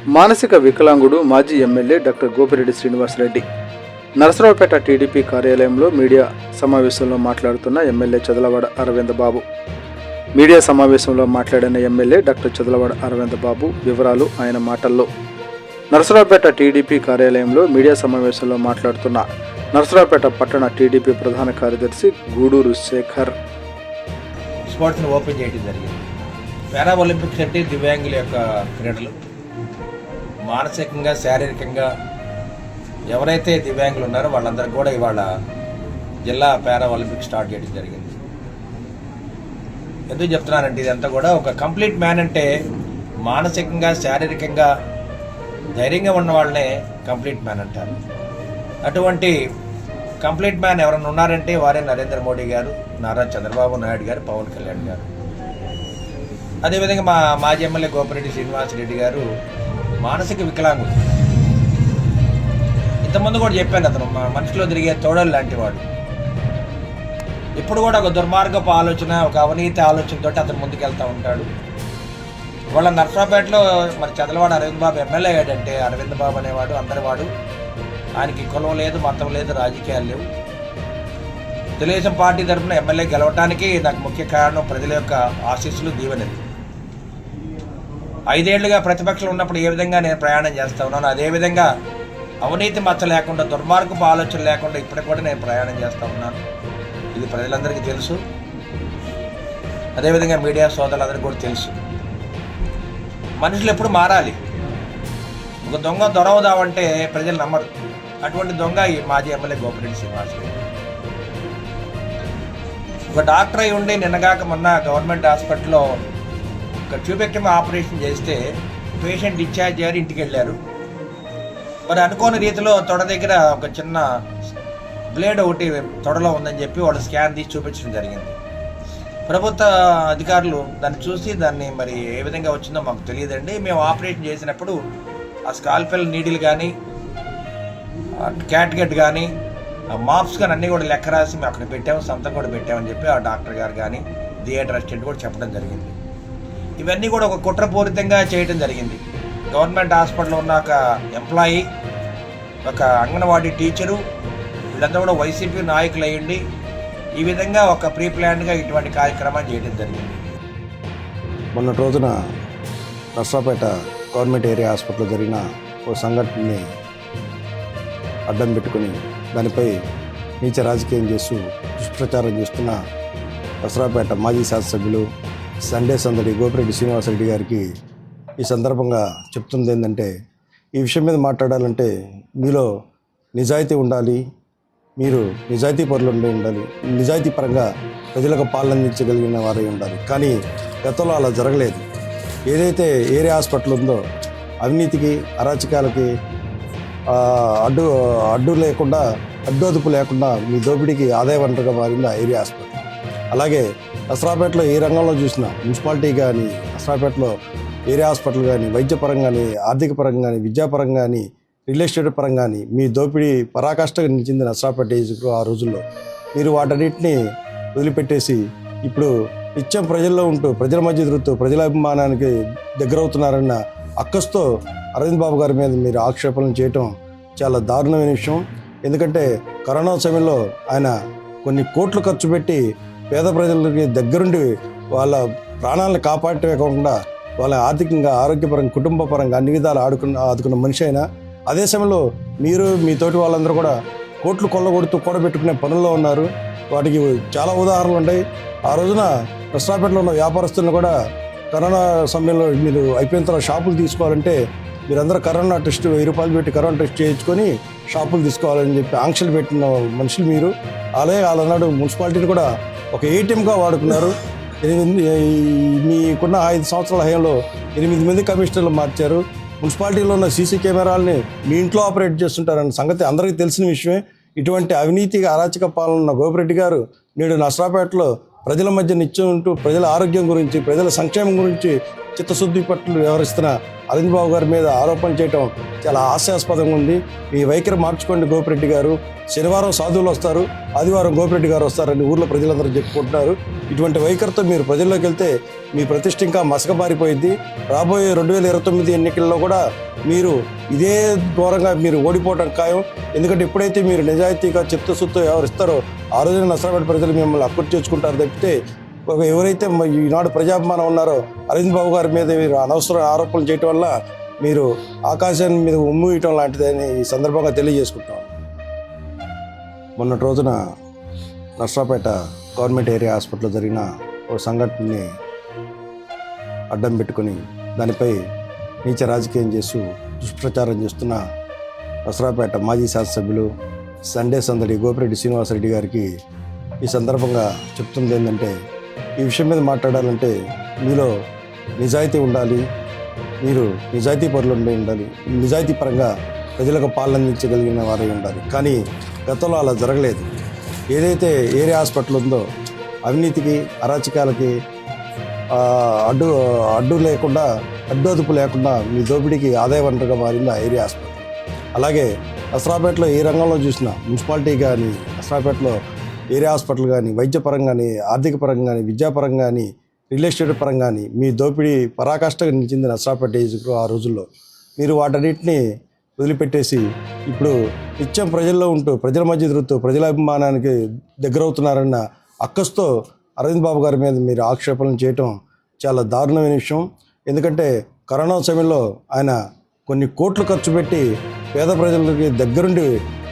మానసిక వికలాంగుడు మాజీ MLA doctor Gopireddy Srinivasa Reddy Narasaraopet TDP కార్యాలయంలో మీడియా సమావేశంలో మాట్లాడుతున్న ఎమ్మెల్యే చదలవాడ అరవింద్ బాబు. మీడియా సమావేశంలో మాట్లాడిన ఎమ్మెల్యే డాక్టర్ చదలవాడ అరవింద్ బాబు వివరాలు ఆయన మాటల్లో. నరసరావుపేట టీడీపీ కార్యాలయంలో మీడియా సమావేశంలో మాట్లాడుతున్న నరసరావుపేట పట్టణ టీడీపీ ప్రధాన కార్యదర్శి గూడూరు శేఖర్. స్పోర్ట్స్ని ఓపెన్ చేయడం జరిగింది. పారా ఒలింపిక్స్ అంటే దివ్యాంగుల యొక్క క్రీడలు. మానసికంగా శారీరకంగా ఎవరైతే దివ్యాంగులు ఉన్నారో వాళ్ళందరికీ కూడా ఇవాళ జిల్లా పారా ఒలింపిక్స్ స్టార్ట్ చేయడం జరిగింది. ఎందుకు చెప్తున్నానంటే ఇదంతా కూడా ఒక కంప్లీట్ మ్యాన్ అంటే మానసికంగా శారీరకంగా ధైర్యంగా ఉన్న వాళ్ళనే కంప్లీట్ మ్యాన్ అంటారు. అటువంటి కంప్లీట్ మ్యాన్ ఎవరైనా ఉన్నారంటే వారే నరేంద్ర మోడీ గారు, నారా చంద్రబాబు నాయుడు గారు, పవన్ కళ్యాణ్ గారు. అదేవిధంగా మా మాజీ ఎమ్మెల్యే గోపిరెడ్డి శ్రీనివాసరెడ్డి గారు మానసిక వికలాంగుడు. ఇంతకుముందు కూడా చెప్పాను, అతను మా మనిషిలో తిరిగే తోడలు లాంటి వాడు. ఇప్పుడు కూడా ఒక దుర్మార్గపు ఆలోచన, ఒక అవినీతి ఆలోచనతో అతను ముందుకెళ్తూ ఉంటాడు. వాళ్ళ నర్సరావుపేటలో మరి చదలవాడ అరవింద్ బాబు ఎమ్మెల్యే అయ్యాడంటే అరవింద్ బాబు అనేవాడు అందరి వాడు. ఆయనకి కులం లేదు, మతం లేదు, రాజకీయాలు లేవు. తెలుగుదేశం పార్టీ తరఫున ఎమ్మెల్యే గెలవటానికి నాకు ముఖ్య కారణం ప్రజల యొక్క ఆశీస్సులు, దీవెనలు. 5 ఏళ్లుగా ప్రతిపక్షంలో ఉన్నప్పుడు ఏ విధంగా నేను ప్రయాణం చేస్తూ ఉన్నాను, అదేవిధంగా అవినీతి మచ్చ లేకుండా, దుర్మార్గపు ఆలోచన లేకుండా ఇప్పటికి కూడా నేను ప్రయాణం చేస్తూ ఉన్నాను. ఇది ప్రజలందరికీ తెలుసు, అదేవిధంగా మీడియా సోదరులందరికీ కూడా తెలుసు. మనుషులు ఎప్పుడు మారాలి. ఒక దొంగ దొరవదామంటే ప్రజలు నమ్మరు. అటువంటి దొంగ ఈ మాజీ ఎమ్మెల్యే గోపిరెడ్డి శ్రీనివాసరెడ్డి. ఒక డాక్టర్ అయి ఉండి నిన్నగాక మొన్న గవర్నమెంట్ హాస్పిటల్లో ఒక ట్యూబెక్టమీ ఆపరేషన్ చేస్తే పేషెంట్ డిశ్చార్జ్ అయ్యారు, ఇంటికి వెళ్ళారు. మరి అనుకోని రీతిలో తొడ దగ్గర ఒక చిన్న బ్లేడ్ ఒకటి తొడలో ఉందని చెప్పి వాళ్ళు స్కాన్ తీసి చూపించడం జరిగింది. ప్రభుత్వ అధికారులు దాన్ని చూసి దాన్ని మరి ఏ విధంగా వచ్చిందో మాకు తెలియదండి. మేము ఆపరేషన్ చేసినప్పుడు ఆ స్కాల్పెల్ నీడిల్ కానీ, క్యాట్గట్ కానీ, మాప్స్ కానీ అన్నీ కూడా లెక్క రాసి మేము అక్కడ పెట్టాము, సంతకం కూడా పెట్టామని చెప్పి ఆ డాక్టర్ గారు కానీ థియేటర్ అసిస్టెంట్ కూడా చెప్పడం జరిగింది. ఇవన్నీ కూడా ఒక కుట్రపూరితంగా చేయడం జరిగింది. గవర్నమెంట్ హాస్పిటల్లో ఉన్న ఒక ఎంప్లాయీ, ఒక అంగన్వాడీ టీచరు, వీళ్ళంతా కూడా వైసీపీ నాయకులు అయ్యండి ఈ విధంగా ఒక ప్రీ ప్లాన్డ్గా ఇటువంటి కార్యక్రమాన్ని చేయడం జరిగింది. మొన్నటి రోజున నర్సరావుపేట గవర్నమెంట్ ఏరియా హాస్పిటల్లో జరిగిన ఓ సంఘటనని అడ్డం పెట్టుకుని దానిపై నీచ రాజకీయం చేస్తూ దుష్ప్రచారం చేస్తున్న నర్సరావుపేట మాజీ శాసనసభ్యులు సండే సందడి గోపిరెడ్డి శ్రీనివాసరెడ్డి గారికి ఈ సందర్భంగా చెప్తుంది ఏంటంటే, ఈ విషయం మీద మాట్లాడాలంటే మీలో నిజాయితీ ఉండాలి, మీరు నిజాయితీ పరులు ఉండాలి, నిజాయితీ పరంగా ప్రజలకు పాలన అందించగలిగిన వారై ఉండాలి. కానీ గతంలో అలా జరగలేదు. ఏదైతే ఏరియా హాస్పిటల్ ఉందో అవినీతికి, అరాచకాలకి అడ్డు లేకుండా, అడ్డు లేకుండా మీ దోపిడీకి ఆదాయ వనరుగా మారింది ఆ ఏరియా హాస్పిటల్. అలాగే నర్సరావుపేటలో ఏ రంగంలో చూసినా, మున్సిపాలిటీ కానీ, నర్సరావుపేటలో ఏరియా హాస్పిటల్ కానీ, వైద్యపరంగా కానీ, ఆర్థిక పరంగా కానీ, విద్యాపరంగా కానీ, రియల్ ఎస్టేట్ పరంగా కానీ మీ దోపిడీ పరాకాష్ఠగా నిలిచింది నర్సరావుపేట ఆ రోజుల్లో. మీరు వాటన్నిటిని వదిలిపెట్టేసి ఇప్పుడు నిత్యం ప్రజల్లో ఉంటూ, ప్రజల మధ్య తిరుగుతూ, ప్రజల అభిమానానికి దగ్గరవుతున్నారన్న అక్కస్తో అరవింద్ బాబు గారి మీద మీరు ఆక్షేపణలు చేయటం చాలా దారుణమైన విషయం. ఎందుకంటే కరోనా సమయంలో ఆయన కొన్ని కోట్లు ఖర్చు పెట్టి పేద ప్రజలకి దగ్గరుండి వాళ్ళ ప్రాణాలను కాపాడటమే కాకుండా వాళ్ళ ఆర్థికంగా, ఆరోగ్యపరంగా, కుటుంబపరంగా అన్ని విధాలు ఆదుకున్న మనిషి అయినా, అదే సమయంలో మీరు మీ తోటి వాళ్ళందరూ కూడా కోట్లు కొల్లగొడుతూ కూడబెట్టుకునే పనుల్లో ఉన్నారు. వాటికి చాలా ఉదాహరణలు ఉన్నాయి. ఆ రోజున నర్సరావుపేటలో ఉన్న వ్యాపారస్తులను కూడా కరోనా సమయంలో మీరు అయిపోయిన తర్వాత షాపులు తీసుకోవాలంటే మీరందరూ కరోనా టెస్ట్ 1000 రూపాయలు పెట్టి కరోనా టెస్ట్ చేయించుకొని షాపులు తీసుకోవాలని చెప్పి ఆంక్షలు పెట్టిన మనుషులు మీరు. అలాగే వాళ్ళన్నాడు మున్సిపాలిటీని కూడా ఒక ఏటీఎంగా వాడుకున్నారు. మీకున్న 5 సంవత్సరాల హయాంలో 8 మంది కమిషనర్లు మార్చారు. మున్సిపాలిటీలో ఉన్న సీసీ కెమెరాలని మీ ఇంట్లో ఆపరేట్ చేస్తుంటారన్న సంగతి అందరికీ తెలిసిన విషయమే. ఇటువంటి అవినీతి, అరాచక పాలన ఉన్న గోపిరెడ్డి గారు నేడు నర్సరావుపేటలో ప్రజల మధ్య నిత్యం ఉంటూ ప్రజల ఆరోగ్యం గురించి, ప్రజల సంక్షేమం గురించి చిత్తశుద్ధి పట్ల వ్యవహరిస్తున్న అరవింద్ బాబు గారి మీద ఆరోపణ చేయడం చాలా హాస్యాస్పదంగా ఉంది. మీ వైఖరి మార్చుకోండి గోపిరెడ్డి గారు. శనివారం సాధువులు వస్తారు, ఆదివారం గోపిరెడ్డి గారు వస్తారని ఊర్లో ప్రజలందరూ చెప్పుకుంటున్నారు. ఇటువంటి వైఖరితో మీరు ప్రజల్లోకి వెళ్తే మీ ప్రతిష్ట ఇంకా మసకబారిపోయింది. రాబోయే 2029 ఎన్నికల్లో కూడా మీరు ఇదే ఘోరంగా మీరు ఓడిపోవడం ఖాయం. ఎందుకంటే ఎప్పుడైతే మీరు నిజాయితీగా చిత్తశుద్ధితో వ్యవహరిస్తారో ఆ రోజున నర్సరావుపేట ప్రజలు మిమ్మల్ని అక్కుర్తి చేసుకుంటారు తప్పితే ఎవరైతే ఈనాడు ప్రజాభిమానం ఉన్నారో అరవింద్ బాబు గారి మీద మీరు అనవసర ఆరోపణలు చేయటం వల్ల మీరు ఆకాశాన్ని మీద ఉమ్మూయటం లాంటిదని ఈ సందర్భంగా తెలియజేసుకుంటాం. మొన్నటి రోజున నర్సరావుపేట గవర్నమెంట్ ఏరియా హాస్పిటల్లో జరిగిన ఓ సంఘటనని అడ్డం పెట్టుకొని దానిపై నీచ రాజకీయం చేస్తూ దుష్ప్రచారం చేస్తున్న నర్సరావుపేట మాజీ శాసనసభ్యులు సండే సందడి గోపిరెడ్డి శ్రీనివాసరెడ్డి గారికి ఈ సందర్భంగా చెప్తుంది ఏంటంటే, ఈ విషయం మీద మాట్లాడాలంటే మీలో నిజాయితీ ఉండాలి, మీరు నిజాయితీ పరులు ఉండాలి, నిజాయితీ పరంగా ప్రజలకు పాలన అందించగలిగిన వారై ఉండాలి. కానీ గతంలో అలా జరగలేదు. ఏదైతే ఏరియా హాస్పిటల్ ఉందో అవినీతికి అరాచకాలకి అడ్డు లేకుండా అడ్డోదుపు లేకుండా మీ దోపిడీకి ఆదాయ వనరుగా మారింది ఆ ఏరియా హాస్పిటల్. అలాగే నర్సరావుపేటలో ఏ రంగంలో చూసినా మున్సిపాలిటీ కానీ నర్సరావుపేటలో ఏరియా హాస్పిటల్ కానీ వైద్యపరంగా కానీ ఆర్థిక పరంగా కానీ విద్యాపరంగా కానీ రియల్ ఎస్టేట్ పరంగా కానీ మీ దోపిడీ పరాకాష్ఠగా నిలిచింది నర్సరావుపేట ఆ రోజుల్లో. మీరు వాటన్నిటిని వదిలిపెట్టేసి ఇప్పుడు నిత్యం ప్రజల్లో ఉంటూ ప్రజల మధ్య తిరుగుతూ ప్రజల అభిమానానికి దగ్గరవుతున్నారన్న అక్కస్తో అరవింద్ బాబు గారి మీద మీరు ఆక్షేపణలు చేయటం చాలా దారుణమైన విషయం. ఎందుకంటే కరోనా సమయంలో ఆయన కొన్ని కోట్లు ఖర్చు పెట్టి పేద ప్రజలకి దగ్గరుండి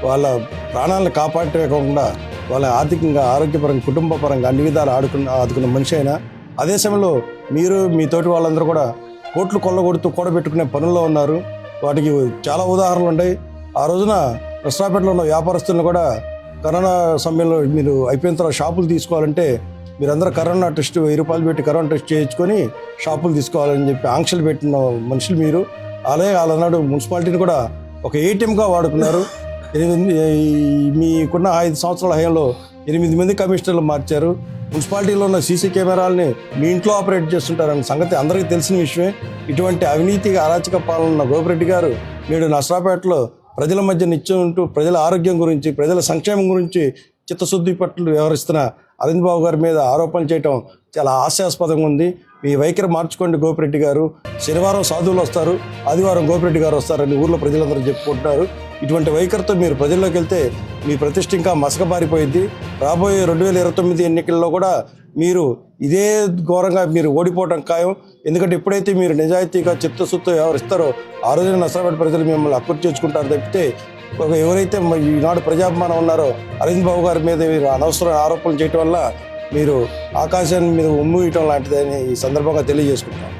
వాళ్ళ ప్రాణాలను కాపాడకుండా వాళ్ళ ఆర్థికంగా ఆరోగ్యపరంగా కుటుంబపరంగా అన్ని విధాలు ఆదుకున్న మనిషి అయినా అదే సమయంలో మీరు మీ తోటి వాళ్ళందరూ కూడా కోట్లు కొల్లగొడుతూ కూడబెట్టుకునే పనుల్లో ఉన్నారు. వాటికి చాలా ఉదాహరణలు ఉన్నాయి. ఆ రోజున నర్సరావుపేటలో ఉన్న వ్యాపారస్తులను కూడా కరోనా సమయంలో మీరు అయిపోయిన తర్వాత షాపులు తీసుకోవాలంటే మీరందరూ కరోనా టెస్ట్ 1000 రూపాయలు పెట్టి కరోనా టెస్ట్ చేయించుకొని షాపులు తీసుకోవాలని చెప్పి ఆంక్షలు పెట్టిన మనుషులు మీరు. అలాగే వాళ్ళన్నాడు మున్సిపాలిటీని కూడా ఒక ఏటీఎంగా వాడుకున్నారు. మీకున్న 5 సంవత్సరాల హయాంలో 8 మంది కమిషనర్లు మార్చారు. మున్సిపాలిటీలో ఉన్న సీసీ కెమెరాలని మీ ఇంట్లో ఆపరేట్ చేస్తుంటారన్న సంగతి అందరికీ తెలిసిన విషయమే. ఇటువంటి అవినీతిగా అరాచక పాలన ఉన్న గోపిరెడ్డి గారు నేడు నర్సరావుపేటలో ప్రజల మధ్య నిత్యం ఉంటూ ప్రజల ఆరోగ్యం గురించి ప్రజల సంక్షేమం గురించి చిత్తశుద్ధి పట్ల వ్యవహరిస్తున్న అరవింద్ బాబు గారి మీద ఆరోపణలు చేయటం చాలా హాస్యాస్పదంగా ఉంది. మీ వైఖరి మార్చుకోండి గోపిరెడ్డి గారు. శనివారం సాధువులు వస్తారు, ఆదివారం గోపిరెడ్డి గారు వస్తారని ఊర్లో ప్రజలందరూ చెప్పుకుంటున్నారు. ఇటువంటి వైఖరితో మీరు ప్రజల్లోకి వెళ్తే మీ ప్రతిష్ట ఇంకా మసకబారిపోయింది. రాబోయే 2029 ఎన్నికల్లో కూడా మీరు ఇదే ఘోరంగా మీరు ఓడిపోవడం ఖాయం. ఎందుకంటే ఎప్పుడైతే మీరు నిజాయితీగా చిత్తశుద్ధితో వ్యవహరిస్తారో ఆ రోజున నర్సరావుపేట ప్రజలు మిమ్మల్ని అక్కుర్తి చేసుకుంటారు తప్పితే ఎవరైతే ఈనాడు ప్రజాభిమానం ఉన్నారో అరవింద్ బాబు గారి మీద మీరు అనవసర ఆరోపణలు చేయటం వల్ల మీరు ఆకాశాన్ని మీద ఉమ్మూయటం లాంటిదని ఈ సందర్భంగా తెలియజేసుకుంటాం.